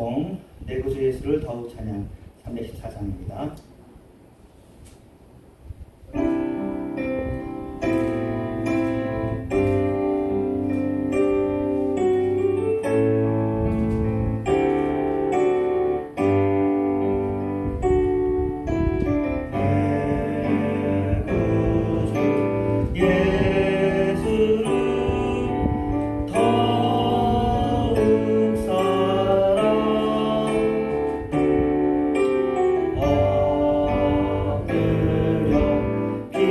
찬송 내 구주 예수를 더욱 찬양 314장입니다. 내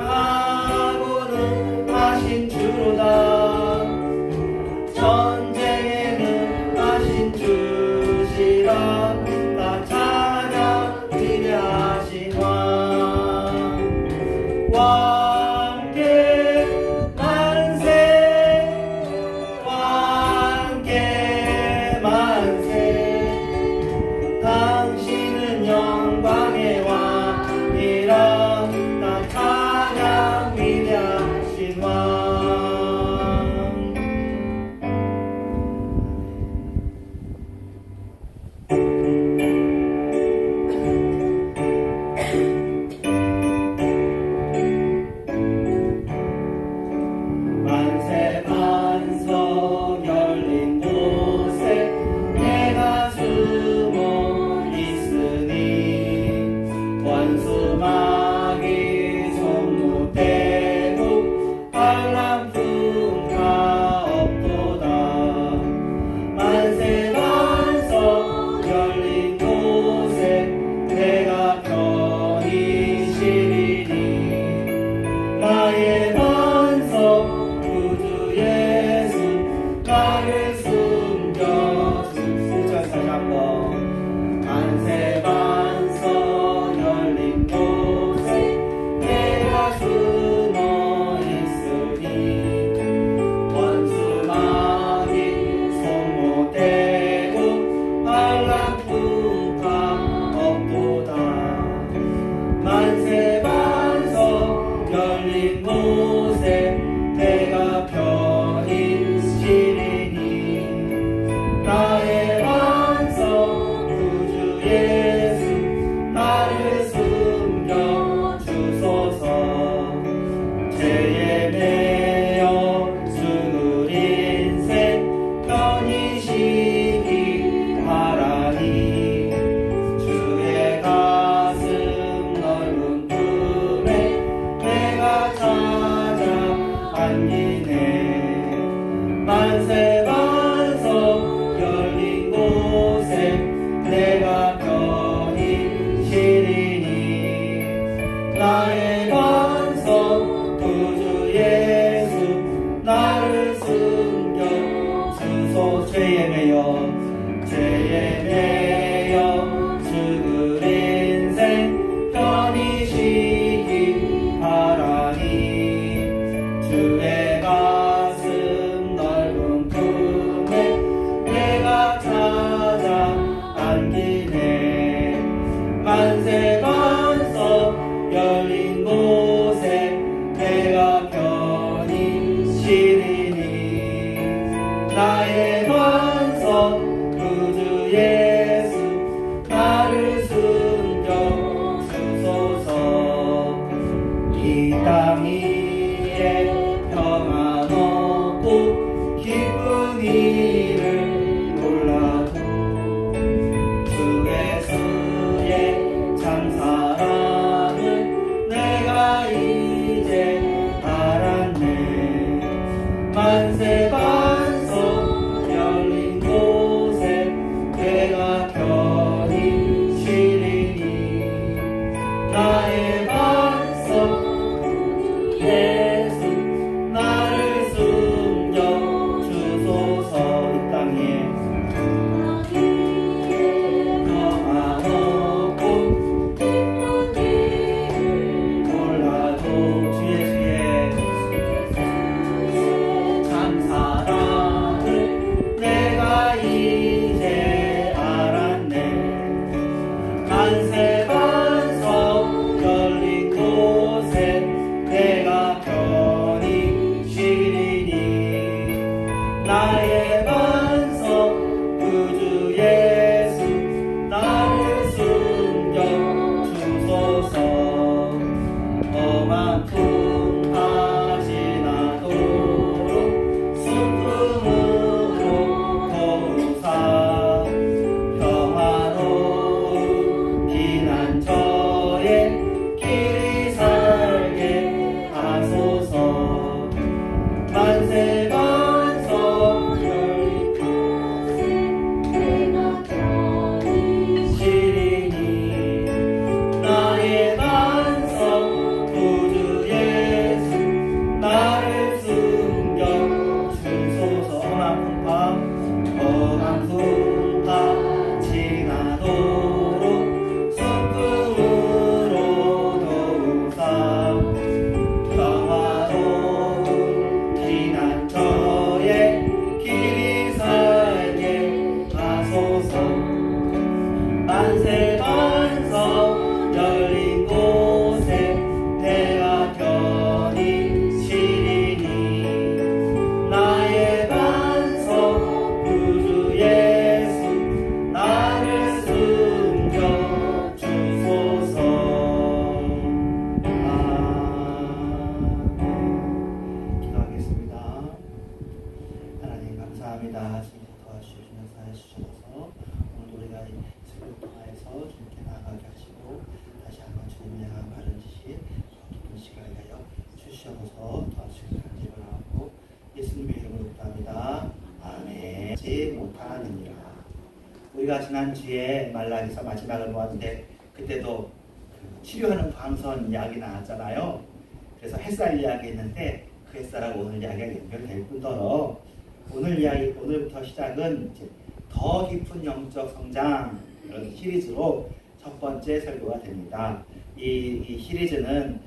강하고는 하신 주로다. 전쟁에는 하신 주시라. 나 찬양 위대하신 왕. 왕께 만세, 왕께 만세. 당신은 영광의 왕이라. 나 찬양 위대하신 왕. 만세 반석 열린 곳에 내가 숨어 있으니 원수 마귀 손못대고 반란풍가 없도다. 만세 반석 열린 곳에 내가 편히 쉬리니. 나의 반석 구주 예수 나를 숨겨주시오. 다시 한번. 만세 반석 열린 곳에 내가 숨어 있으니 원수 마귀 손못대고 반란풍가 없도다. 만세 반석 열린 곳에 내가 편히 쉬리니. 나의 반석 구주 예수 나를 숨겨 주소서. 죄에 매여 죽을 인생 편히 쉬기 바라니. 주의 가슴 넓은 품에 내가 찾아 안기네. 만세 반석 열린 곳에 내가 편히 쉬리니. 나의 반석 구주 예수 나를 숨겨 주소서. 죄에 매여 죽을 인생 편히 쉬기 바라니. 주의 가슴 넓은 품에 내가 찾아 안기네. 만세 반석 열린 곳에 내가 편히 쉬리니. 나의 반석 구주 예수 나를 숨겨 주소서. 이 땅 위에 평안 없고 기쁜 일을 몰라도 주 예수의 참 사랑을 내가 이제 알았네. 만세 반석 열린 곳에 내가 편히 쉬리니. 나의 반석 예수 나를 숨겨 주소서. 이 땅에 평안 없고 몰라도 주 예수의 참 사랑을 내가 이제 알았네. 만세 반석 열린 곳에 내가 주셔서 도와주시는 간절히 바라고 예수님의 이름으로 기도합니다. 아멘. 지 못하느니라. 우리가 지난주에 말라기서 마지막을 보았는데 그때도 치료하는 광선 이야기 나왔잖아요. 그래서 햇살 이야기 했는데 그 햇살하고 오늘 이야기가 연결될 뿐더러 오늘부터 시작은 이제 더 깊은 영적 성장 이런 시리즈로 첫 번째 설교가 됩니다. 이 시리즈는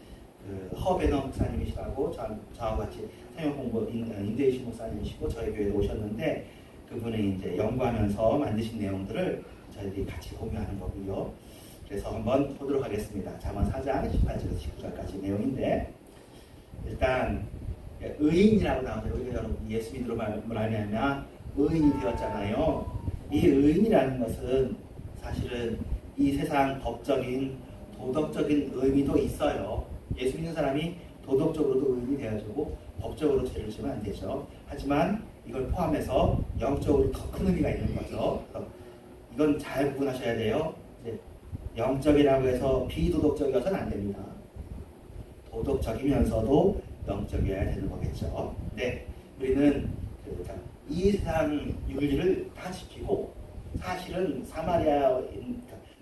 허베너 목사님이시라고 저하고 같이 성경 공부 인도이신 목사님이시고 저희 교회에 오셨는데 그분이 이제 연구하면서 만드신 내용들을 저희들이 같이 공유하는 거고요. 그래서 한번 보도록 하겠습니다. 잠언 4장 18절에서 19절까지 내용인데 일단 의인이라고 나오죠. 우리가 여러분 예수 믿으러 말하면 의인이 되었잖아요. 이 의인이라는 것은 사실은 이 세상 법적인 도덕적인 의미도 있어요. 예수 믿는 사람이 도덕적으로도 의인이 되어주고 법적으로 죄를 지면 안 되죠. 하지만 이걸 포함해서 영적으로 더 큰 의미가 있는 거죠. 그래서 이건 잘 구분하셔야 돼요. 이제 영적이라고 해서 비도덕적이어서는 안 됩니다. 도덕적이면서도 영적이어야 되는 거겠죠. 근데 우리는 이 세상 윤리를 다 지키고 사실은 사마리아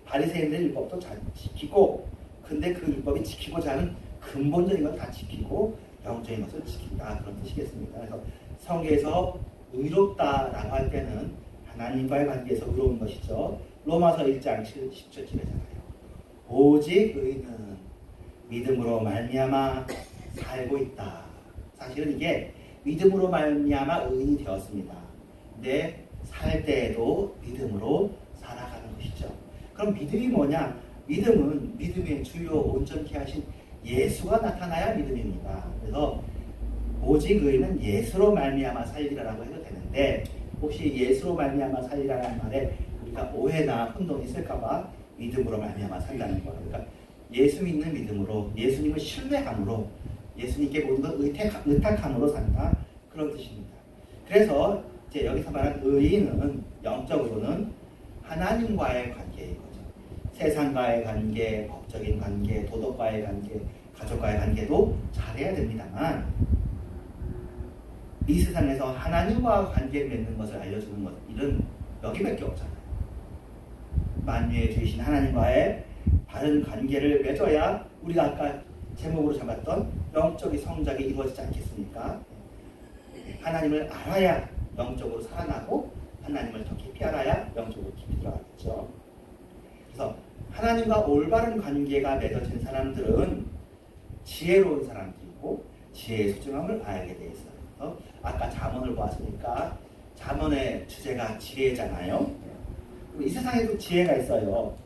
바리새인들의 율법도 잘 지키고 근데 그 율법이 지키고자 하는 근본적인 걸 다 지키고 영적인 것을 지킨다 그런 뜻이겠습니다. 그래서 성경에서 의롭다라고 할 때는 하나님과의 관계에서 의로운 것이죠. 로마서 1장 10절쯤에잖아요. 오직 의인은 믿음으로 말미암아 살고 있다. 사실은 이게 믿음으로 말미암아 의인이 되었습니다. 근데 살 때에도 믿음으로 살아가는 것이죠. 그럼 믿음이 뭐냐? 믿음은 믿음의 주요 온전케 하신 예수가 나타나야 믿음입니다. 그래서 오직 의인은 예수로 말미암아 살리라라고 해도 되는데 혹시 예수로 말미암아 살리라는 말에 우리가 오해나 혼동이 있을까봐 믿음으로 말미암아 살리라는 거예요. 그러니까 예수 믿는 믿음으로 예수님을 신뢰함으로 예수님께 모든 것 의탁함으로 산다 그런 뜻입니다. 그래서 이제 여기서 말한 의인은 영적으로는 하나님과의 관계인 거죠. 세상과의 관계, 법적인 관계, 도덕과의 관계, 가족과의 관계도 잘해야 됩니다만 이 세상에서 하나님과 관계를 맺는 것을 알려주는 것 일은 여기밖에 없잖아요. 만유의 주이신 하나님과의 바른 관계를 맺어야 우리가 아까 제목으로 잡았던 영적인 성장이 이루어지지 않겠습니까? 하나님을 알아야 영적으로 살아나고 하나님을 더 깊이 알아야 영적으로 깊이 들어가겠죠. 그래서 하나님과 올바른 관계가 맺어진 사람들은 지혜로운 사람들이고 지혜의 소중함을 알게 돼 있어요. 그래서 아까 잠언을 보았으니까 잠언의 주제가 지혜잖아요. 이 세상에도 지혜가 있어요.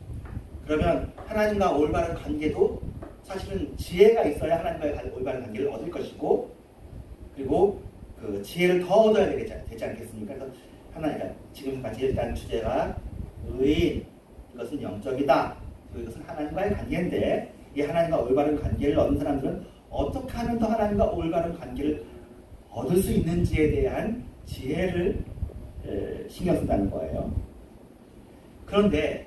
그러면 하나님과 올바른 관계도 사실은 지혜가 있어야 하나님과의 올바른 관계를 얻을 것이고 그리고 그 지혜를 더 얻어야 되지 않겠습니까? 그래서 하나님 지금까지 일단 주제가 의인 이것은 영적이다. 그리고 이것은 하나님과의 관계인데 이 하나님과 올바른 관계를 얻은 사람들은 어떻게 하면 더 하나님과 올바른 관계를 얻을 수 있는지에 대한 지혜를 신경 쓴다는 거예요. 그런데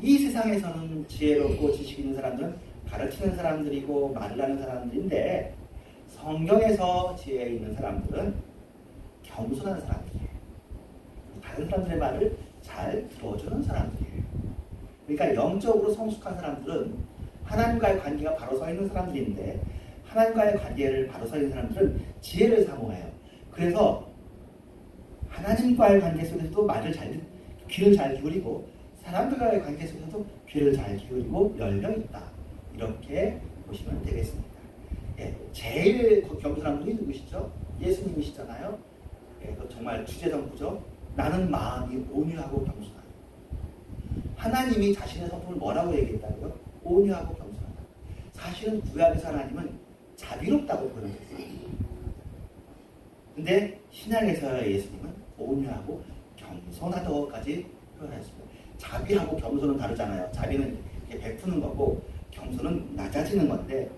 이 세상에서는 지혜롭고 지식 있는 사람들은 가르치는 사람들이고 말을 하는 사람들인데 성경에서 지혜 있는 사람들은 겸손한 사람들이에요. 다른 사람들의 말을 잘 들어주는 사람들이에요. 그러니까 영적으로 성숙한 사람들은 하나님과의 관계가 바로 서 있는 사람들인데 하나님과의 관계를 바로 서 있는 사람들은 지혜를 사모해요. 그래서 하나님과의 관계 속에서도 귀를 잘 기울이고 사람들과의 관계 속에서도 귀를 잘 기울이고 열려 있다. 이렇게 보시면 되겠습니다. 예, 제일 겸손한 분이 누구시죠? 예수님이시잖아요. 예, 정말 주제정부죠. 나는 마음이 온유하고 겸손하다. 하나님이 자신의 성품을 뭐라고 얘기했다고요? 온유하고 겸손하다. 사실은 구약에서 하나님은 자비롭다고 표현했어요. 근데 신약에서의 예수님은 온유하고 겸손하다고까지 표현했습니다. 자비하고 겸손은 다르잖아요. 자비는 이렇게 베푸는 거고 겸손은 낮아지는 건데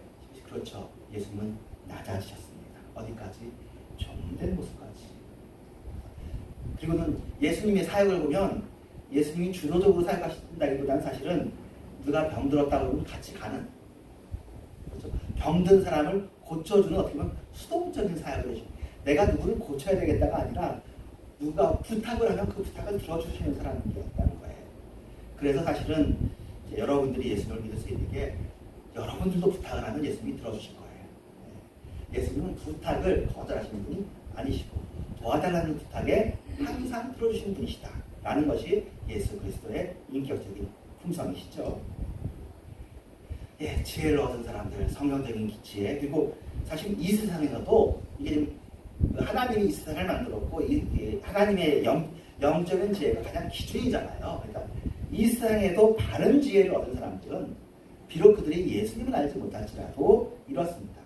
그렇죠. 예수님은 낮아지셨습니다. 어디까지? 종된 모습까지. 그리고는 예수님의 사역을 보면 예수님이 주도적으로 사역하신다기보다는 사실은 누가 병들었다고 하면 같이 가는 그렇죠? 병든 사람을 고쳐주는 어떻게 보면 수동적인 사역을 해줍니다. 내가 누구를 고쳐야 되겠다가 아니라 누가 부탁을 하면 그 부탁을 들어주시는 사람들이었다는 거예요. 그래서 사실은 여러분들이 예수님을 믿을 수 있는 게 여러분들도 부탁을 하면 예수님이 들어주실 거예요. 예수님은 부탁을 거절하시는 분이 아니시고 도와달라는 부탁에 항상 들어주시는 분이시다 라는 것이 예수 그리스도의 인격적인 품성이시죠. 예, 지혜를 얻은 사람들, 성경적인 지혜, 그리고 사실 이 세상에서도 이게 좀 하나님이 이 세상을 만들었고 하나님의 영적인 지혜가 가장 기준이잖아요. 그러니까 이 세상에도 바른 지혜를 얻은 사람들은 비록 그들이 예수님을 알지 못할지라도 이렇습니다.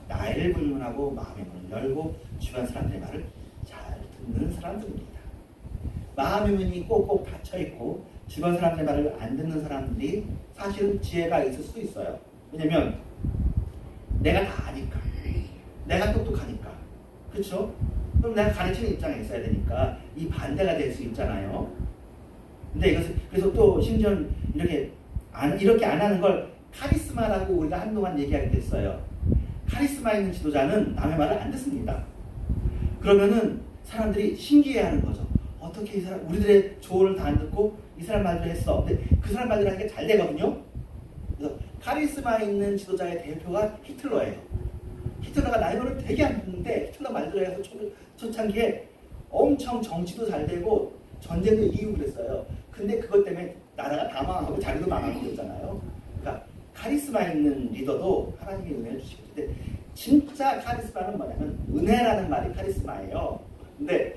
나이를 불문하고 마음의 문을 열고 주변 사람들의 말을 잘 듣는 사람들입니다. 마음의 문이 꼭꼭 닫혀있고 주변 사람들의 말을 안 듣는 사람들이 사실은 지혜가 있을 수도 있어요. 왜냐면 내가 다 아니까, 내가 똑똑하니까, 그렇죠? 그럼 내가 가르치는 입장에 있어야 되니까 이 반대가 될 수 있잖아요. 근데 이것을 그래서 또 심지어 이렇게 안 하는 걸 카리스마라고 우리가 한동안 얘기하게 됐어요. 카리스마 있는 지도자는 남의 말을 안 듣습니다. 그러면은 사람들이 신기해하는 거죠. 어떻게 이 사람 우리들의 조언을 다 안 듣고 이 사람 말대로 했어. 근데 그 사람 말대로 하니까 잘 되거든요. 그래서 카리스마 있는 지도자의 대표가 히틀러예요. 히틀러가 나의 말을 되게 안 듣는데 히틀러 말대로 해서 초창기에 엄청 정치도 잘 되고 전쟁도 이기고 그랬어요. 근데 그것 때문에 나라가 다 망하고 자기도 망하고 그랬잖아요. 그러니까 카리스마 있는 리더도 하나님이 은혜를 주시고, 근데 진짜 카리스마는 뭐냐면 은혜라는 말이 카리스마예요. 근데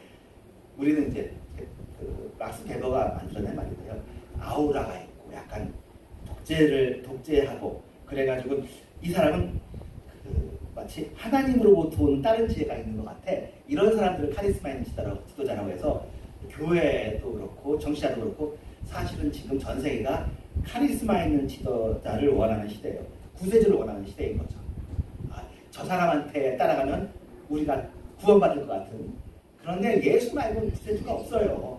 우리는 이제 그 막스 베버가 만들어낸 말인데요. 아우라가 있고 약간 독재하고 그래가지고 이 사람은 마치 하나님으로부터 오는 다른 지혜가 있는 것 같아. 이런 사람들을 카리스마 있는 지도자라고 해서 교회도 그렇고 정치자도 그렇고 사실은 지금 전 세계가 카리스마 있는 지도자를 원하는 시대예요. 구세주를 원하는 시대인 거죠. 저 사람한테 따라가면 우리가 구원받을 것 같은. 그런데 예수 말고는 구세주가 없어요.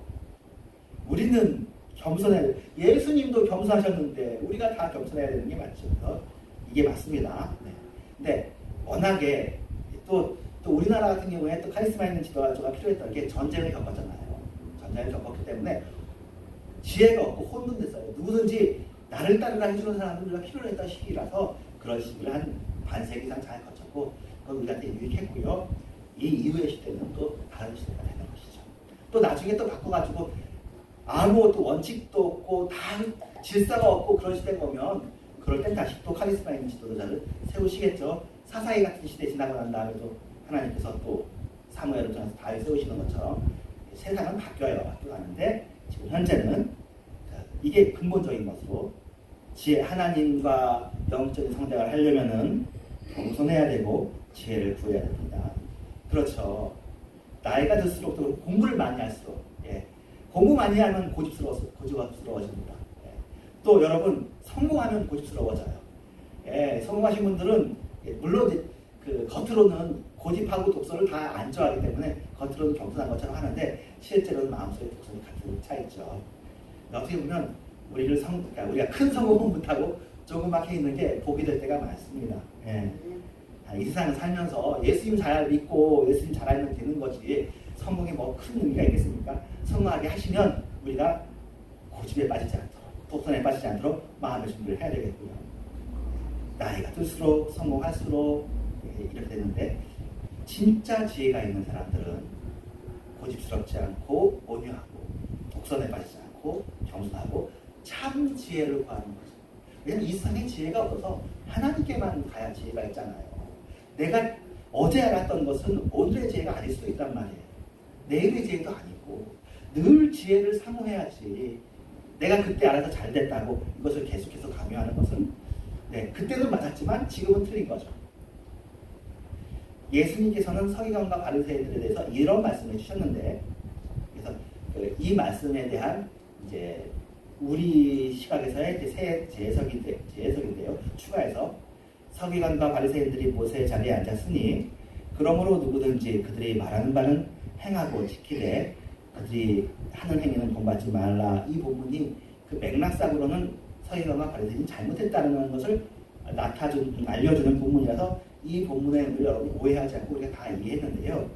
우리는 겸손해야 돼. 예수님도 겸손하셨는데 우리가 다 겸손해야 되는 게 맞죠. 이게 맞습니다. 네. 근데 워낙에 또 우리나라 같은 경우에 또 카리스마 있는 지도자가 필요했던 게 전쟁을 겪었잖아요. 전쟁을 겪었기 때문에 지혜가 없고 혼돈됐어요. 누구든지 나를 따르라 해주는 사람은 우리가 필요로 했던 시기라서 그런 시기를 한 반세기 이상 잘 거쳤고 그건 우리한테 유익했고요. 이 이후의 시대는 또 다른 시대가 되는 것이죠. 또 나중에 또 바꿔가지고 아무것도 원칙도 없고 다 질서가 없고 그런 시대가 오면 그럴 땐 다시 또 카리스마 있는 지도자를 세우시겠죠. 사사기 같은 시대 지나고 난 다음에 또 하나님께서 또 사무엘을 통해서 다윗 세우시는 것처럼 세상은 바뀌어가는데 지금 현재는 이게 근본적인 것으로 하나님과 영적인 성장을 하려면은 겸손해야 되고 지혜를 구해야 됩니다. 그렇죠. 나이가 들수록 또 공부를 많이 할수록 공부 많이 하면 고집스러워집니다. 또 여러분 성공하면 고집스러워져요. 성공하신 분들은 물론 그 겉으로는 고집하고 독선을 다 안 좋아하기 때문에 겉으로는 겸손한 것처럼 하는데 실제로는 마음속에 독선이 가득 차 있죠. 어떻게 보면 그러니까 우리가 큰 성공은 못하고 조그맣게 있는 게 복이 될 때가 많습니다. 이 세상을 살면서 예수님 잘 믿고 예수님 잘 알면 되는 거지 성공에 뭐 큰 의미가 있겠습니까? 성공하게 하시면 우리가 고집에 빠지지 않도록 독선에 빠지지 않도록 마음의 준비를 해야 되겠고요. 나이가 들수록 성공할수록 이렇게 되는데 진짜 지혜가 있는 사람들은 고집스럽지 않고 온유하고 독선에 빠지지 않고 겸손하고 참 지혜를 구하는 거죠. 왜냐면 이 세상에 지혜가 없어서 하나님께만 가야 지혜가 있잖아요. 내가 어제 알았던 것은 오늘의 지혜가 아닐 수도 있단 말이에요. 내일의 지혜도 아니고 늘 지혜를 사모해야지. 내가 그때 알아서 잘 됐다고 이것을 계속해서 강요하는 것은 그때는 맞았지만 지금은 틀린 거죠. 예수님께서는 서기관과 바리새인들에 대해서 이런 말씀을 주셨는데, 그래서 이 말씀에 대한 이제 우리 시각에서의 새 재해석인데요. 추가해서 서기관과 바리새인들이 모세의 자리에 앉았으니 그러므로 누구든지 그들이 말하는 바는 행하고 지키되 그들이 하는 행위는 본받지 말라. 이 본문이 그 맥락상으로는 서기관과 바리새인이 잘못했다는 것을 알려주는 본문이라서 이 본문의 의미를 여러분이 오해하지 않고 우리가 다 이해했는데요.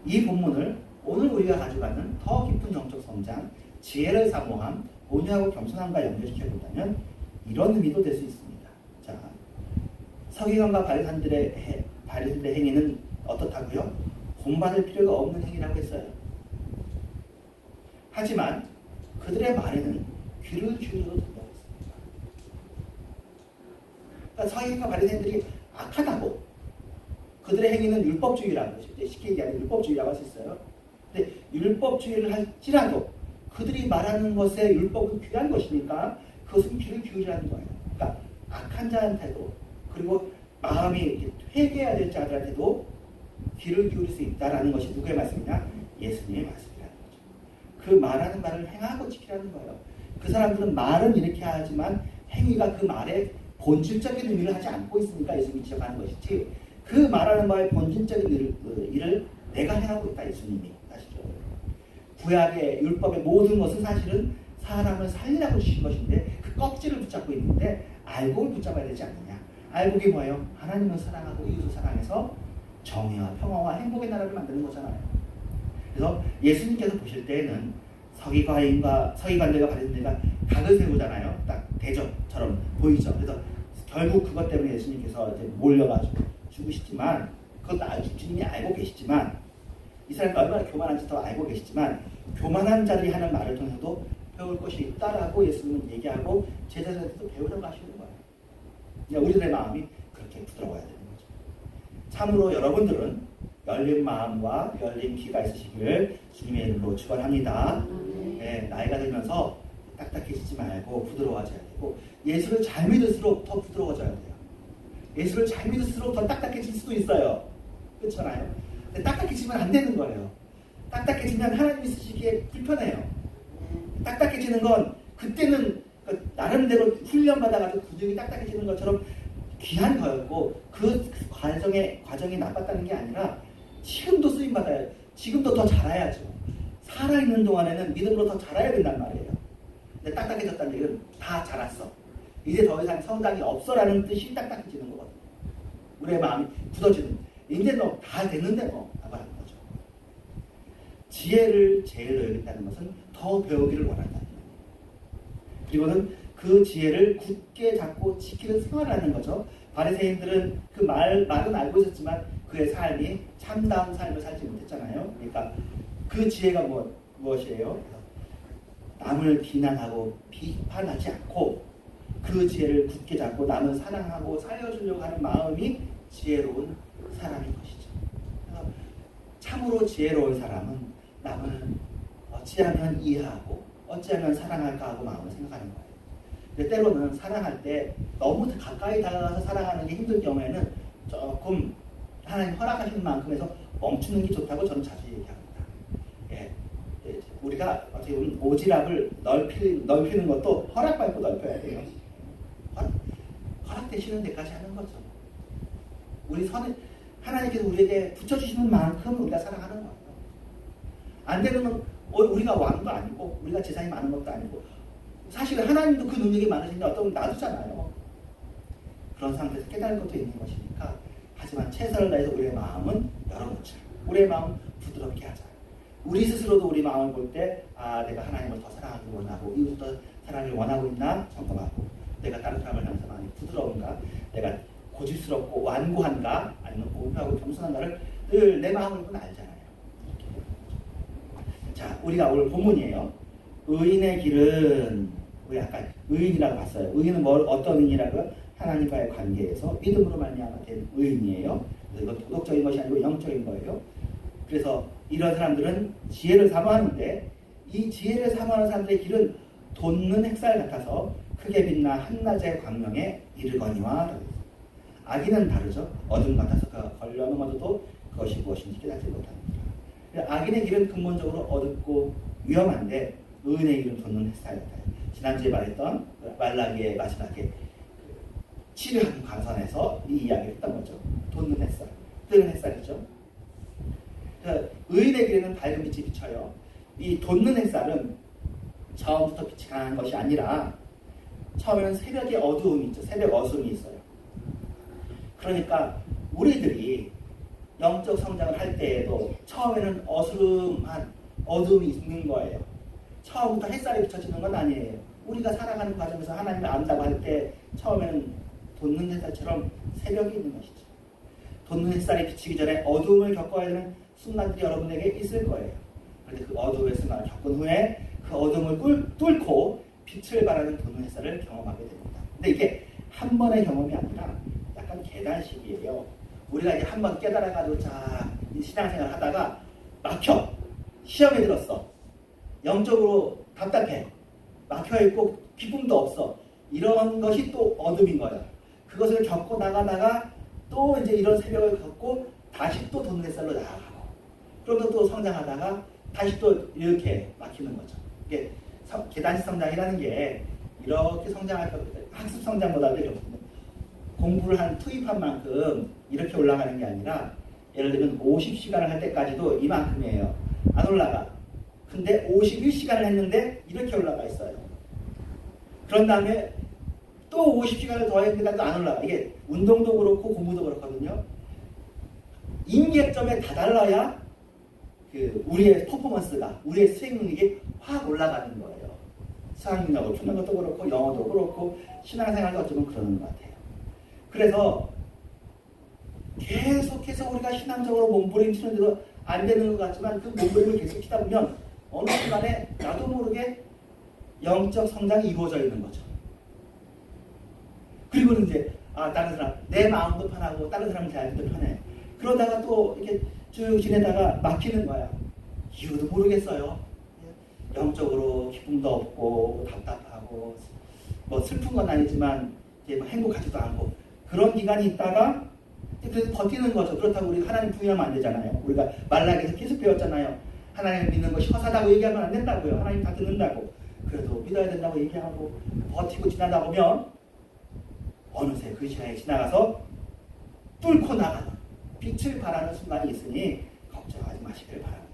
이 본문을 오늘 우리가 가져가는 더 깊은 영적 성장, 지혜를 사모함, 온유하고 겸손함과 연결시켜 본다면 이런 의미도 될 수 있습니다. 자, 서기관과 바리새인들의 행위는 어떻다고요? 본받을 필요가 없는 행위라고 했어요. 하지만 그들의 말에는 귀를 기울여도 된다고 했습니다. 그러니까 서기관과 바리새인들이 악하다고, 그들의 행위는 율법주의라고, 쉽게 얘기하면 율법주의라고 할 수 있어요. 근데 율법주의를 할지라도 그들이 말하는 것에 율법은 귀한 것이니까 그것은 귀를 기울이라는 거예요. 그러니까 악한 자한테도, 그리고 마음이 회개해야 될 자들한테도 귀를 기울일 수 있다는 것이 누구의 말씀이냐? 예수님의 말씀이라는 거죠. 그 말하는 말을 행하고 지키라는 거예요. 그 사람들은 말은 이렇게 하지만 행위가 그 말의 본질적인 의미를 하지 않고 있으니까 예수님이 지적하는 것이지, 그 말하는 바의 본질적인 일을 내가 행하고 있다, 예수님이. 사실은 구약의 율법의 모든 것은 사실은 사람을 살리라고 주신 것인데 그 껍질을 붙잡고 있는데 알곡을 붙잡아야 되지 않느냐. 알곡이 뭐예요? 하나님을 사랑하고 이웃을 사랑해서 정의와 평화와 행복의 나라를 만드는 거잖아요. 그래서 예수님께서 보실 때에는 서기관들과 바리새인들과 각을 세우잖아요. 딱 대적처럼 보이죠. 그래서 결국 그것 때문에 예수님께서 이제 몰려가지고 죽으시지만, 그것도 주님이 알고 계시지만, 이스라엘이 얼마나 교만한지 더 알고 계시지만, 교만한 자들이 하는 말을 통해서도 배울 것이 있다라고 예수님은 얘기하고 제자들한테도 배우려고 하시는 거예요. 그러니까 우리들의 마음이 그렇게 부드러워야 되는 거죠. 참으로 여러분들은 열린 마음과 열린 귀가 있으시기를 주님의 이름으로 축원합니다. 네, 나이가 들면서 딱딱해지지 말고 부드러워져야 되고, 예수를 잘 믿을수록 더 부드러워져야 돼요. 예수를 잘 믿을수록 더 딱딱해질 수도 있어요. 그렇잖아요. 근데 딱딱해지면 안 되는 거예요. 딱딱해지면 하나님이 쓰시기에 불편해요. 딱딱해지는 건 그때는 나름대로 훈련받아가지고 근육이 딱딱해지는 것처럼 귀한 거였고, 그 과정이 나빴다는 게 아니라 지금도 쓰임받아야, 지금도 더 자라야죠. 살아있는 동안에는 믿음으로 더 자라야 된단 말이에요. 근데 딱딱해졌다는 얘기는 다 자랐어, 이제 더 이상 성장이 없어라는 뜻이 딱딱해지는 거거든요. 우리의 마음이 굳어지는, 이제 너 다 됐는데 뭐 라고 하는 거죠. 지혜를 제일로 여긴다는 것은 더 배우기를 원한다는 거예요. 그리고는 그 지혜를 굳게 잡고 지키는 생활을 하는 거죠. 바리새인들은 그 말은 알고 있었지만 그의 삶이 참다운 삶을 살지 못했잖아요. 그러니까 그 지혜가 무엇이에요? 남을 비난하고 비판하지 않고 그 지혜를 굳게 잡고 남을 사랑하고 살려주려고 하는 마음이 지혜로운 사람인 것이죠. 참으로 지혜로운 사람은 남을 어찌하면 이해하고 어찌하면 사랑할까 하고 마음을 생각하는 거예요. 근데 때로는 사랑할 때 너무 가까이 다가가서 사랑하는 게 힘든 경우에는 조금 하나님 허락하시는 만큼에서 멈추는 게 좋다고 저는 자주 얘기합니다. 예, 우리가 어떻게 보면 오지랖을 넓히는 것도 허락받고 넓혀야 돼요. 허락되시는 데까지 하는 거죠. 우리 하나님께서 우리에게 붙여주시는 만큼 우리가 사랑하는 거예요. 안 되면 우리가 왕도 아니고 우리가 재산이 많은 것도 아니고, 사실 하나님도 그 능력이 많으신데 어떤 분 놔두잖아요. 그런 상태에서 깨달을 것도 있는 것이니까. 하지만 최선을 다해서 우리의 마음은 열어놓자. 우리의 마음 부드럽게 하자. 우리 스스로도 우리 마음을 볼 때 내가 하나님을 더 사랑하기 원하고 이웃을 더 사랑하기 원하고 있나 점검하고, 내가 다른 사람을 향해서 많이 부드러운가, 내가 고집스럽고 완고한가, 아니면 온유하고 겸손한가를 늘 내 마음을 보면 알잖아요. 자, 우리가 오늘 본문이에요. 의인의 길은, 우리 아까 의인이라고 봤어요. 의인은 어떤 의인이라고요? 하나님과의 관계에서 믿음으로 말미암아 된 의인이에요. 그래서 이건 도덕적인 것이 아니고 영적인 거예요. 그래서 이런 사람들은 지혜를 사모하는데, 이 지혜를 사모하는 사람들의 길은 돋는 햇살 같아서 크게 빛나 한낮의 광명에 이르거니와. 악인은 다르죠. 어둠 같아서 걸려 넘어져도 그것이 무엇인지 깨닫지 못합니다. 악인의 길은 근본적으로 어둡고 위험한데, 의인의 길은 돋는 햇살 같아요. 지난주에 말했던 말라기의 마지막에 치료하는 강산에서 이 이야기를 했던 거죠. 돋는 햇살, 뜨는 햇살이죠. 의인의 길에는 밝은 빛이 비쳐요. 이 돋는 햇살은 처음부터 빛이 강한 것이 아니라 처음에는 새벽의 어두움이 있죠. 새벽 어둠이 있어요. 그러니까 우리들이 영적 성장을 할 때에도 처음에는 어스름한 어둠이 있는 거예요. 처음부터 햇살이 비춰지는 건 아니에요. 우리가 살아가는 과정에서 하나님을 안다고 할 때 처음에는 돋는 햇살처럼 새벽이 있는 것이죠. 돋는 햇살이 비치기 전에 어둠을 겪어야 되는 순간들이 여러분에게 있을 거예요. 그런데 그 어둠의 순간을 겪은 후에 그 어둠을 뚫고 빛을 발하는 돋는 햇살을 경험하게 됩니다. 근데 이게 한 번의 경험이 아니라 약간 계단식이에요. 우리가 이제 한 번 깨달아가지고 자 신앙생활 하다가 막혀. 시험에 들었어. 영적으로 답답해. 막혀있고 기쁨도 없어. 이런 것이 또 어둠인 거예요. 그것을 겪고 나가다가 또 이제 이런 새벽을 겪고 다시 또 돋는 햇살로 나아가고 그러면 또 성장하다가 다시 또 이렇게 막히는 거죠. 이게 계단식 성장이라는 게 이렇게 성장할 것 같아요. 학습 성장보다도 이렇거든요. 공부를 투입한 만큼 이렇게 올라가는 게 아니라 예를 들면 50시간을 할 때까지도 이만큼이에요. 안 올라가. 근데 51시간을 했는데 이렇게 올라가 있어요. 그런 다음에 또 50시간을 더 했는데도 안 올라가. 이게 운동도 그렇고 공부도 그렇거든요. 임계점에 다달라야 우리의 퍼포먼스가, 우리의 수행 능력이 확 올라가는 거예요. 수학 능력을 푸는 것도 그렇고 영어도 그렇고 신앙생활도 어쩌면 그러는 것 같아요. 그래서 계속해서 우리가 신앙적으로 몸부림치는데도 안 되는 것 같지만 그 몸부림을 계속 치다 보면 어느 순간에 나도 모르게 영적 성장이 이루어져 있는 거죠. 그리고는 이제 다른 사람 내 마음도 편하고 다른 사람 대하기도 편해. 그러다가 또 이렇게 쭉 지내다가 막히는 거야. 이유도 모르겠어요. 영적으로 기쁨도 없고 답답하고 뭐 슬픈 건 아니지만 이제 뭐 행복하지도 않고 그런 기간이 있다가 그래서 버티는 거죠. 그렇다고 우리가 하나님 부인하면 안 되잖아요. 우리가 말라기에서 계속 배웠잖아요. 하나님을 믿는 것이 허사다고 얘기하면 안 된다고요. 하나님 다 듣는다고. 그래도 믿어야 된다고 얘기하고 버티고 지나다 보면 어느새 그 시간이 지나가서 뚫고 나가는 빛을 발하는 순간이 있으니 걱정하지 마시길 바랍니다.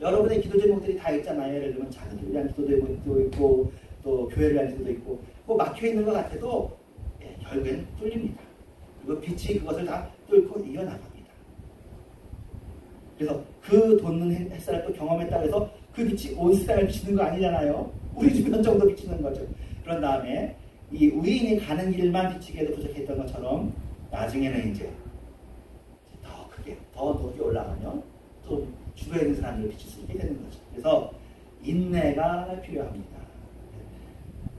여러분의 기도 제목들이 다 있잖아요. 예를 들면 자녀들을 위한 기도 제목도 있고 또 교회를 위한 기도도 있고 뭐 막혀있는 것 같아도 결국엔 뚫립니다. 그리고 빛이 그것을 다 뚫고 이겨나갑니다. 그래서 그 돋는 햇살을 또 경험했다고 해서 그 빛이 온 세상을 비치는 거 아니잖아요. 우리 주변 정도 비치는 거죠. 그런 다음에 이 우인이 가는 길만 비치기에도 부족했던 것처럼 나중에는 이제 더 크게, 더 높게 올라가면 또 주변에 있는 사람들을 비칠 수 있게 되는 거죠. 그래서 인내가 필요합니다.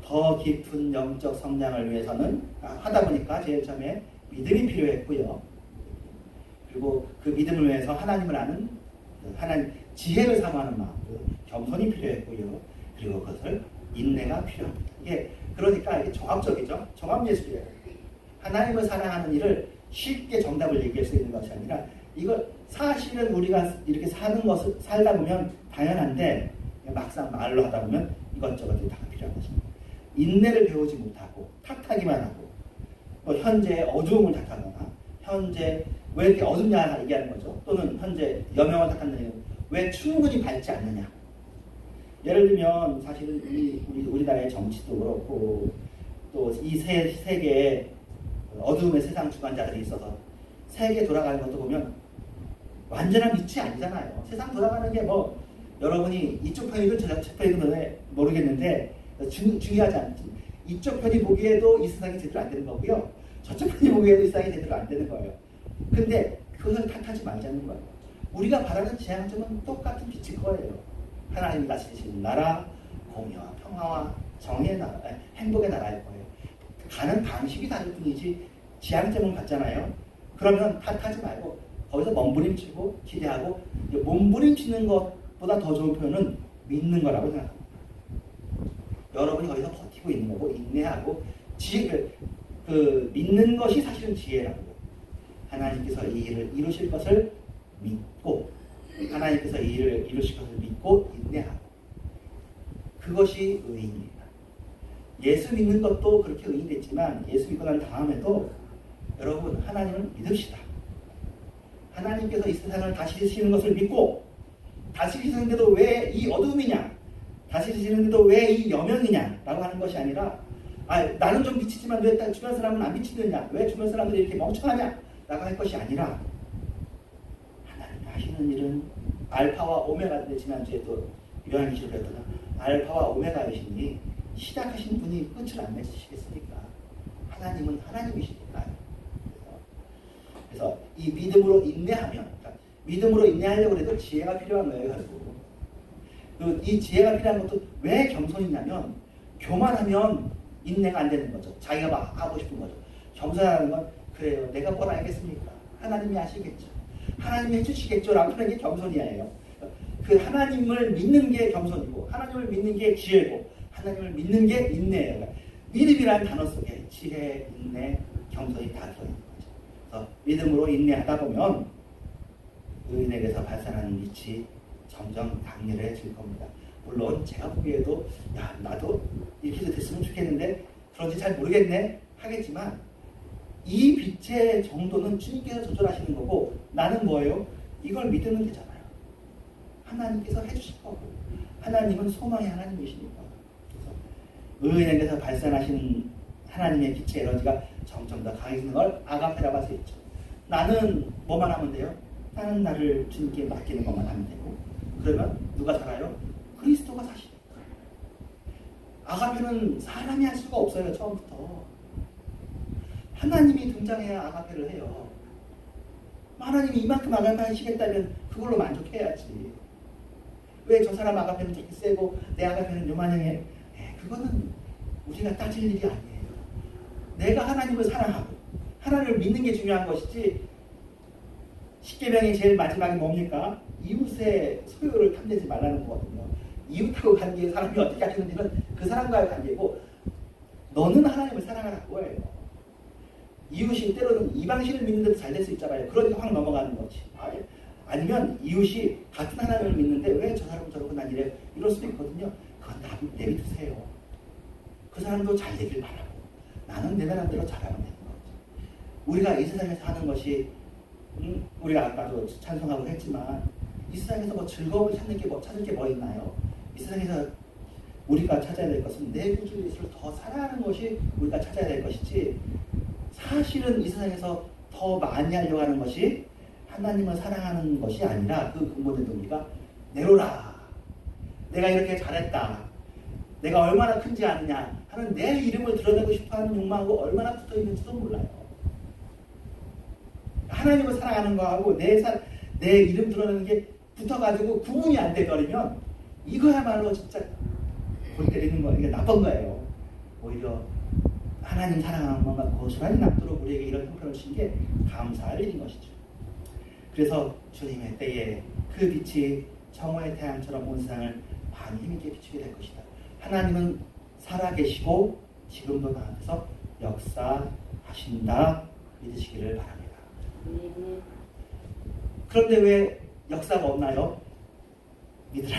더 깊은 영적 성장을 위해서는 하다 보니까 제일 처음에 믿음이 필요했고요. 그리고 그 믿음을 위해서 하나님을 아는 하나님 지혜를 사모하는 마음, 겸손이 필요했고요. 그리고 그것을 인내가 필요합니다. 이게 그러니까 이게 종합적이죠. 종합예술이에요. 하나님을 사랑하는 일을 쉽게 정답을 얘기할 수 있는 것이 아니라 이걸 사실은 우리가 이렇게 사는 것을 살다 보면 당연한데 막상 말로 하다 보면 이것저것이 다 필요한 것입니다. 인내를 배우지 못하고 탓하기만 하고 뭐 현재 어두움을 탓하거나 현재 왜 이렇게 어둡냐 얘기하는 거죠. 또는 현재 여명을 탓하는 왜 충분히 밝지 않느냐. 예를 들면 사실은 우리나라의 정치도 그렇고 또 이 세계에 어두움의 세상 주관자들이 있어서 세계 돌아가는 것도 보면 완전한 빛이 아니잖아요. 세상 돌아가는 게 뭐 여러분이 이쪽 편이든 저쪽 편이든 모르겠는데 중요하지 않지. 이쪽 편이 보기에도 이 세상이 제대로 안 되는 거고요. 저쪽 편이 보기에도 이 세상이 제대로 안 되는 거예요. 근데 그것을 탓하지 말자는 거예요. 우리가 바라는 지향점은 똑같은 빛일 거예요. 하나님이 다스리시는 나라, 공의와 평화와 정의의 나라, 행복의 나라일 거예요. 가는 방식이 다를 뿐이지 지향점은 같잖아요. 그러면 탓하지 말고 거기서 몸부림치고 기대하고 몸부림치는 것보다 더 좋은 표현은 믿는 거라고 생각합니다. 여러분이 거기서 버티고 있는 거고 인내하고 믿는 것이 사실은 지혜라고요. 하나님께서 이 일을 이루실 것을 믿고 하나님께서 이 일을 이루실 것을 믿고 인내하고 그것이 의인입니다. 예수 믿는 것도 그렇게 의인됐지만 예수 믿고 난 다음에도 여러분 하나님을 믿읍시다. 하나님께서 이 세상을 다스리시는 것을 믿고 다스리시는데도 왜 이 어둠이냐 다스리시는데도 왜 이 여명이냐 라고 하는 것이 아니라 나는 좀 비치지만 왜 주변 사람은 안 비치느냐 왜 주변 사람들이 이렇게 멍청하냐 나갈 것이 아니라 하나님이 하시는 일은 알파와 오메가인데 지난주에 또 요한계시록 배웠잖아. 알파와 오메가이시니 시작하신 분이 끝을 안 맺으시겠습니까? 하나님은 하나님이시니까요. 그래서 이 믿음으로 인내하면, 그러니까 믿음으로 인내하려고 해도 지혜가 필요한 거예요. 결국 이 지혜가 필요한 것도 왜 겸손이냐면 교만하면 인내가 안 되는 거죠. 자기가 막 하고 싶은 거죠. 겸손하는 건 그래요. 내가 뭘 알겠습니까? 하나님이 아시겠죠. 하나님이 해주시겠죠. 라고 하는 게 겸손이에요. 그 하나님을 믿는 게 겸손이고 하나님을 믿는 게 지혜고 하나님을 믿는 게 인내예요. 믿음이라는 단어 속에 지혜, 인내, 겸손이 다 들어있는 거죠. 그래서 믿음으로 인내하다 보면 의인에게서 발산하는 빛이 점점 강렬해질 겁니다. 물론 제가 보기에도 야 나도 이렇게 됐으면 좋겠는데 그런지 잘 모르겠네 하겠지만 이 빛의 정도는 주님께서 조절하시는 거고 나는 뭐예요? 이걸 믿으면 되잖아요. 하나님께서 해주실 거고 하나님은 소망의 하나님이시니까. 그래서 의인에게서 발산하시는 하나님의 빛의 에너지가 점점 더 강해지는 걸 아가페라고 할 수 있죠. 나는 뭐만 하면 돼요? 나는 나를 주님께 맡기는 것만 하면 되고 그러면 누가 살아요? 그리스도가 사시니까. 아가페는 사람이 할 수가 없어요. 처음부터 하나님이 등장해야 아가페를 해요. 하나님이 이만큼 아가페 하시겠다면 그걸로 만족해야지. 왜 저 사람 아가페는 되게 세고 내 아가페는 요만해? 그거는 우리가 따질 일이 아니에요. 내가 하나님을 사랑하고 하나님을 믿는 게 중요한 것이지. 십계명의 제일 마지막이 뭡니까? 이웃의 소유를 탐내지 말라는 거거든요. 이웃하고 관계에 사람이 어떻게 하시는지는 그 사람과의 관계고 너는 하나님을 사랑하라고 해요. 이웃이 때로는 이방신을 믿는데도 잘 될 수 있잖아요. 그러니까 확 넘어가는 거지. 아니면 이웃이 같은 하나님을 믿는데 왜 저 사람은 저러고 난 이래 이럴 수도 있거든요. 그건 내비두세요. 그 사람도 잘 되길 바라고 나는 내 나름대로 잘하면 되는 거죠. 우리가 이 세상에서 하는 것이 우리가 아까도 찬송하고 했지만 이 세상에서 뭐 즐거움을 찾는 게 찾을 게 뭐 있나요? 이 세상에서 우리가 찾아야 될 것은 내 구주 예수를 더 사랑하는 것이 우리가 찾아야 될 것이지 사실은 이 세상에서 더 많이 하려고 하는 것이 하나님을 사랑하는 것이 아니라 그 근본의 동기가 내로라. 내가 이렇게 잘했다. 내가 얼마나 큰지 아느냐 하는 내 이름을 드러내고 싶어하는 욕망하고 얼마나 붙어있는지도 몰라요. 하나님을 사랑하는 거하고 내 이름 드러내는 게 붙어가지고 구분이 안 돼버리면 이거야말로 진짜 골 때리는 거, 이게 나쁜 거예요. 오히려 하나님 사랑하는 것과 고스란히 납도록 우리에게 이런 형편을 주신 게 감사할 일인 것이죠. 그래서 주님의 때에 그 빛이 정오의 태양처럼 온 세상을 많이 힘있게 비추게 될 것이다. 하나님은 살아계시고 지금도 나한테서 역사하신다 믿으시기를 바랍니다. 그런데 왜 역사가 없나요? 믿으라.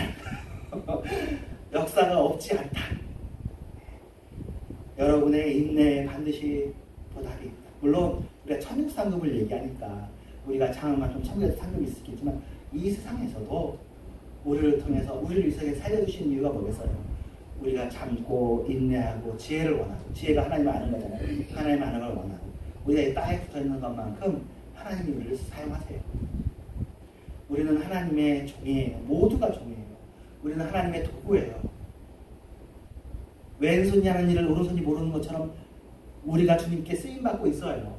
역사가 없지 않다. 여러분의 인내에 반드시 보답이 있다. 물론 우리가 천육상급을 얘기하니까 우리가 장엄한 좀 천국에서 상급이 있겠지만 이 세상에서도 우리를 통해서 우리를 이 세상에 살려주신 이유가 뭐겠어요? 우리가 참고 인내하고 지혜를 원하고 지혜가 하나님을 아는 거잖아요. 하나님을 아는 걸 원하고 우리가 이 땅에 붙어있는 것만큼 하나님이 우리를 사용하세요. 우리는 하나님의 종이에요. 모두가 종이에요. 우리는 하나님의 도구예요. 왼손이 하는 일을 오른손이 모르는 것처럼 우리가 주님께 쓰임받고 있어요.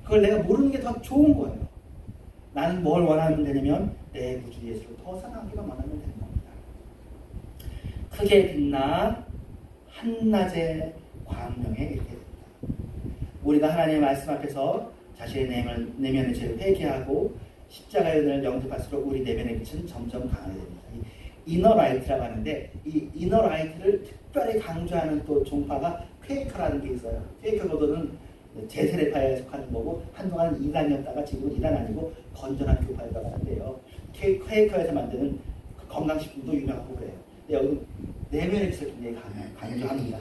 그걸 내가 모르는 게 더 좋은 거예요. 나는 뭘 원하면 되냐면 내 구주 예수를 더 사랑하기만 원하면 되는 겁니다. 크게 빛나 한낮의 광명에 이르게 됩니다. 우리가 하나님의 말씀 앞에서 자신의 내면의 죄를 회개하고 십자가의 은혜를 영접할수록 우리 내면의 빛은 점점 강하게 됩니다. 이너라이트라고 하는데 이 이너라이트를 특별히 강조하는 또 종파가 퀘이커라는 게 있어요. 퀘이커 교도는 제세례파에 속하는 거고 한동안 이단이었다가 지금은 이단 아니고 건전한 교파였다고 하는데요. 퀘이커에서 만드는 건강식품도 유명하고 그래요. 근데 여기 내면의 빛을 굉장히 강조합니다.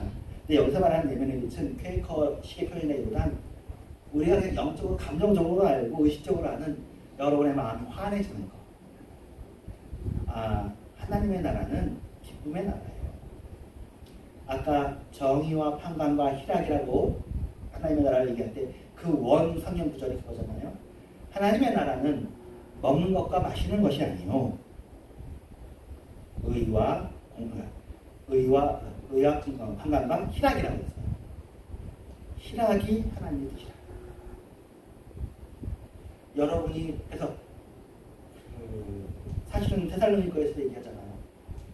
근데 여기서 말하는 내면의 빛은 퀘이커식의 표현이라기보단 우리가 그냥 영적으로 감정적으로 알고 의식적으로 아는 여러분의 마음이 환해지는 거. 하나님의 나라는 기쁨의 나라예요. 아까 정의와 평강과 희락이라고 하나님의 나라를 얘기할 때 그 원 성경 구절이 그거잖아요. 하나님의 나라는 먹는 것과 마시는 것이 아니요 의와 평강과 희락이라고 했어요. 희락이 하나님의 뜻이라. 여러분이 그래서 사실은 데살로니가에서 얘기하잖아요.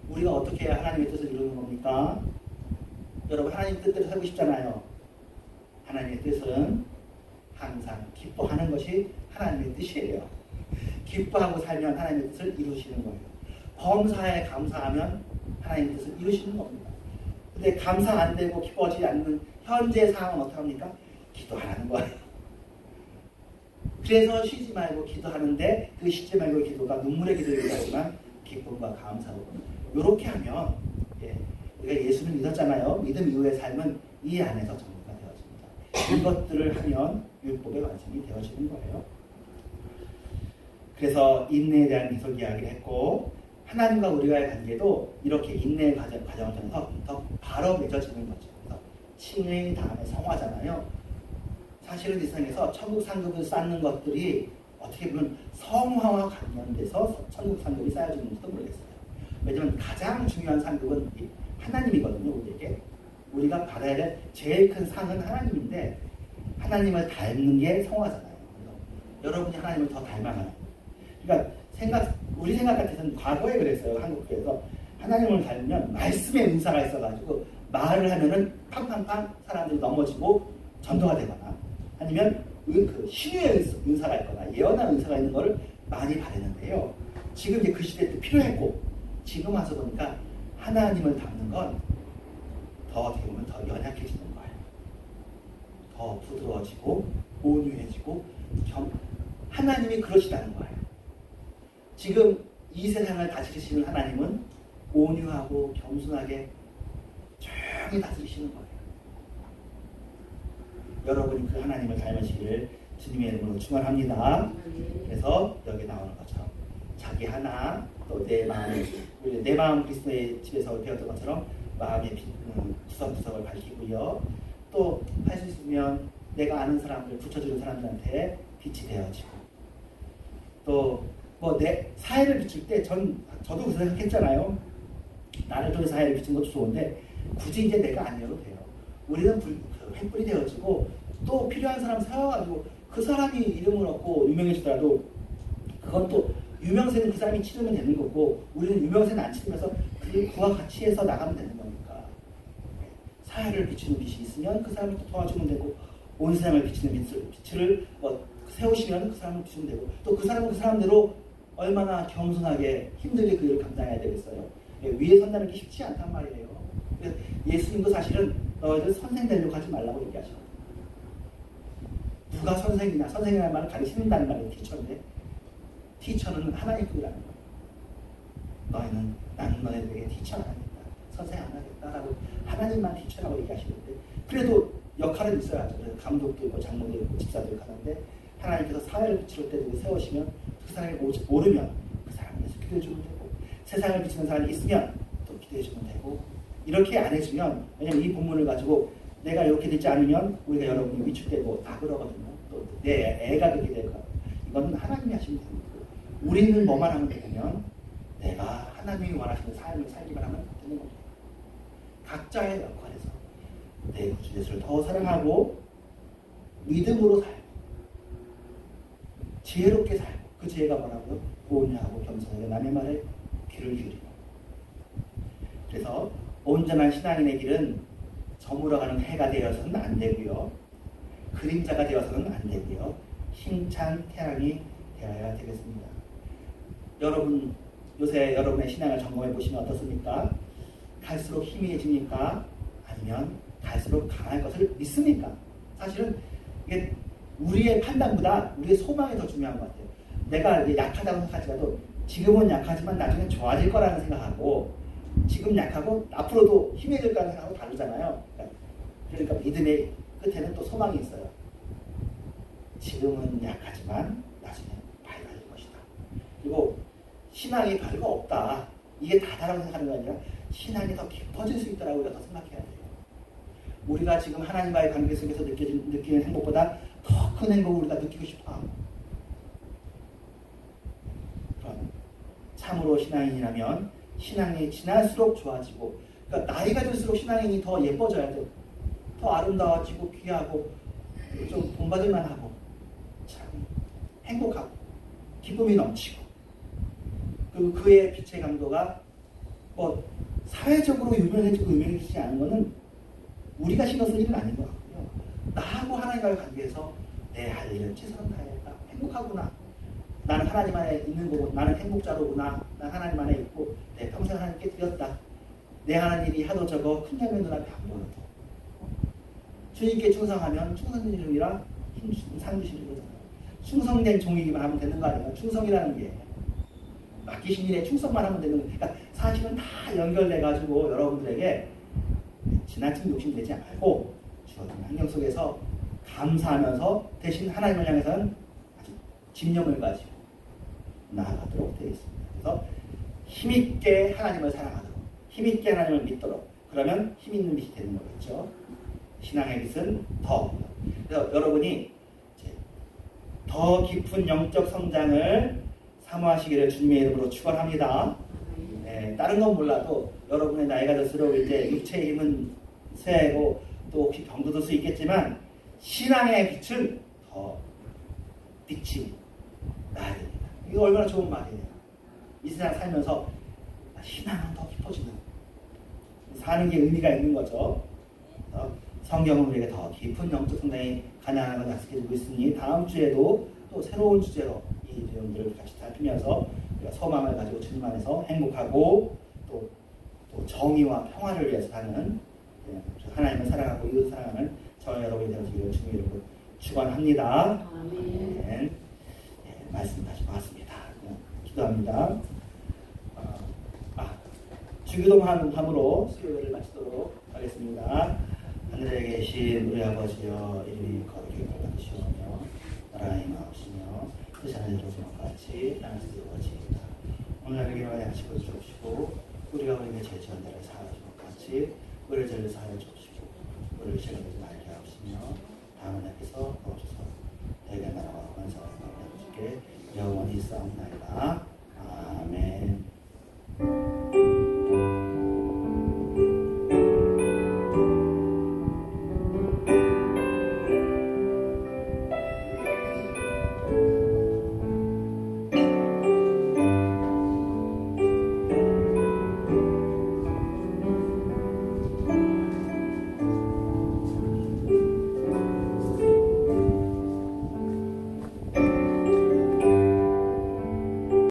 우리가 어떻게 해야 하나님의 뜻을 이루는 겁니까? 여러분 하나님의 뜻대로 살고 싶잖아요. 하나님의 뜻은 항상 기뻐하는 것이 하나님의 뜻이에요. 기뻐하고 살면 하나님의 뜻을 이루시는 거예요. 범사에 감사하면 하나님의 뜻을 이루시는 겁니다. 근데 감사 안 되고 기뻐하지 않는 현재 상황은 어떻게 합니까? 기도하라는 거예요. 그래서 쉬지 말고 기도하는데 그 쉬지 말고 기도가 눈물의 기도이긴 하지만 기쁨과 감사로 이렇게 하면 우리가 예수를 믿었잖아요. 믿음 이후의 삶은 이 안에서 정리가 되어집니다. 이것들을 하면 율법의 완성이 되어지는 거예요. 그래서 인내에 대한 계속 이야기를 했고 하나님과 우리와의 관계도 이렇게 인내의 과정을 통해서 더 바로 맺어지는 거죠. 그래서 칭의 다음에 성화잖아요. 사실은 이 세상에서 천국 상급을 쌓는 것들이 어떻게 보면 성화와 관련돼서 천국 상급이 쌓여지는지도 모르겠어요. 왜냐하면 가장 중요한 상급은 하나님이거든요. 우리에게. 우리가 받아야 될 제일 큰 상은 하나님인데 하나님을 닮는 게 성화잖아요. 여러분이 하나님을 더 닮아가는. 그러니까 우리 생각 같아서는 과거에 그랬어요. 한국교회에서 하나님을 닮으면 말씀의 은사가 있어가지고 말을 하면은 팡팡팡 사람들이 넘어지고 전도가 되거나 아니면 그 신유의 은사가 있거나 예언한 은사가 있는 거를 많이 바랬는데요. 지금 이제 그 시대 때 필요했고 지금 와서 보니까 하나님을 닮는 건 더 어떻게 보면 더 연약해지는 거예요. 더 부드러워지고 온유해지고 하나님이 그러시다는 거예요. 지금 이 세상을 다스리시는 하나님은 온유하고 겸손하게 조용히 다스리시는 거예요. 여러분이 그 하나님을 닮으시기를 주님의 이름으로 축원합니다. 그래서 여기 나오는 것처럼 자기 하나 또 내 마음 그리스도의 집에서 배웠던 것처럼 마음의 구석구석을 밝히고요. 또 할 수 있으면 내가 아는 사람들 붙여주는 사람들한테 빛이 되어지고 또 뭐 내 사회를 비출 때 저도 그 생각했잖아요. 나를 통해 사회를 비추는 것도 좋은데 굳이 이제 내가 아니어도 돼요. 우리는 횃불이 되어지고 또 필요한 사람 세워가지고 그 사람이 이름을 얻고 유명해지더라도 그건 또 유명세는 그 사람이 치르면 되는 거고 우리는 유명세는 안 치르면서 그와 같이 해서 나가면 되는 거니까 사회를 비추는 빛이 있으면 그 사람을 또 도와주면 되고 온 세상을 비추는 빛을 세우시면 그 사람을 비추면 되고 또 그 사람은 그 사람대로 얼마나 겸손하게 힘들게 그 일을 감당해야 되겠어요. 위에 선다는 게 쉽지 않단 말이에요. 예수님도 사실은 너희들 선생 되려고 하지 말라고 얘기하셔. 누가 선생이냐? 선생이라는 말은 가르치는다는 말이에요. 티처인데 티처는 하나님급이라는 거예요. 나는 너희들에게 티처 안 하겠다. 선생 안 하겠다라고 하나님만 티처라고 얘기하시는데 그래도 역할은 있어야죠. 그래서 감독도 있고 장로도 있고 집사도 하는데 하나님께서 사회를 비추를 때 세우시면 그 사람이 오르면 그 사람을 위해서 기도해주면 되고 세상을 비추는 사람이 있으면 또 기도해주면 되고 이렇게 안 해주면 왜냐면 이 본문을 가지고 내가 이렇게 되지 않으면 우리가 여러분이 위축되고 다 그러거든요. 또 내 애가 그렇게 될 거예요. 이거는 하나님이 하시면 됩니다. 우리는 뭐만 하면 되냐면 내가 하나님이 원하시는 삶을 살기만 하면 되는 겁니다. 각자의 역할에서 내 구주 예수를 더 사랑하고 믿음으로 살고 지혜롭게 살고 그 지혜가 뭐라고요? 온유하고 겸손하게 남의 말에 귀를 기울이고 그래서 온전한 신앙인의 길은 저물어가는 해가 되어서는 안 되고요. 그림자가 되어서는 안 되고요. 힘찬 태양이 되어야 되겠습니다. 여러분 요새 여러분의 신앙을 점검해 보시면 어떻습니까? 갈수록 희미해집니까? 아니면 갈수록 강할 것을 믿습니까? 사실은 이게 우리의 판단보다 우리의 소망이 더 중요한 것 같아요. 내가 약하다고 생각하지라도 지금은 약하지만 나중에 좋아질 거라는 생각하고 지금 약하고 앞으로도 힘해질 거라는 생각하고 다르잖아요. 그러니까 믿음의 끝에는 또 소망이 있어요. 지금은 약하지만 나중에 밝아질 것이다. 그리고 신앙이 별거 없다. 이게 다다라고 생각하는 게 아니라 신앙이 더 깊어질 수 있다라고 우리가 더 생각해야 돼요. 우리가 지금 하나님과의 관계 속에서 느끼는 행복보다 더 큰 행복을 우리가 느끼고 싶어하고, 그런 참으로 신앙인이라면 신앙이 지날수록 좋아지고, 그러니까 나이가 들수록 신앙인이 더 예뻐져야 돼. 더 아름다워지고 귀하고 좀 본받을만 하고 참 행복하고 기쁨이 넘치고, 그리고 그의 빛의 강도가 뭐 사회적으로 유명해지고 유명해지지 않은 것은 우리가 신경 쓸 일은 아닌 것 같고요. 나하고 하나님과의 관계에서 내 할 일을 최선을 다해야겠다. 행복하구나. 나는 하나님 안에 있는 거고, 나는 행복자로구나. 난 하나님 안에 있고 내 평생 하나님께 드렸다. 내 하는 일이 하도 적어 큰 장면 눈앞에 안 보여도 주님께 충성하면 충성된 종이라 상 주시는 거잖아요. 충성된 종이기만 하면 되는 거 아니에요. 충성이라는 게 맡기신 일에 충성만 하면 되는 거예요. 그러니까 사실은 다 연결돼가지고 여러분들에게 지나친 욕심 내지 말고 주어진 환경 속에서 감사하면서 대신 하나님을 향해서는 아주 집념을 가지고 나아가도록 되어 있습니다. 그래서 힘있게 하나님을 사랑하도록, 힘있게 하나님을 믿도록, 그러면 힘있는 빛이 되는 거겠죠. 신앙의 빛은 더. 그래서 여러분이 이제 더 깊은 영적 성장을 사모하시기를 주님의 이름으로 축원합니다. 네, 다른 건 몰라도 여러분의 나이가 들수록 이제 육체의 힘은 쇠하고 또 혹시 병도 들 수 있겠지만 신앙의 빛은 더 빛이 나야 됩니다. 이거 얼마나 좋은 말이에요. 이 세상 살면서 신앙은 더 깊어지는, 사는 게 의미가 있는 거죠. 성경은 우리에게 더 깊은 영적 성장이 가능한 걸 약속해주고 있으니 다음 주에도 또 새로운 주제로 이 내용들을 같이 살피면서 우리가 소망을 가지고 주님 안에서 행복하고 또 정의와 평화를 위해서 사는, 하나님을 사랑하고 이웃 사랑하는 저와 여러분이 되어주기를 주님의 이름으로 축원합니다. 아멘. 네, 말씀 다시 봤습니다. 기도합니다. 주기도함으로 수요일을 마치도록 하겠습니다. 하늘에 계신 우리 아버지여, 이름이 거룩히 받으시오며 나라가 임하옵시며 뜻이 하늘에서 같이 땅에서 이루어지이다. 오늘 우리에게 양식을 주옵시고 우리가 우리에게 죄지은 자를 사하여 줄 것 같이 우리의 죄를 사하여 주옵시고 우리를 시험에 들지 말게 하옵시며 다음은 앞에서 도와주소서. 대개 나라와 권세와 영광을 주께 영원히 있사옵나이다.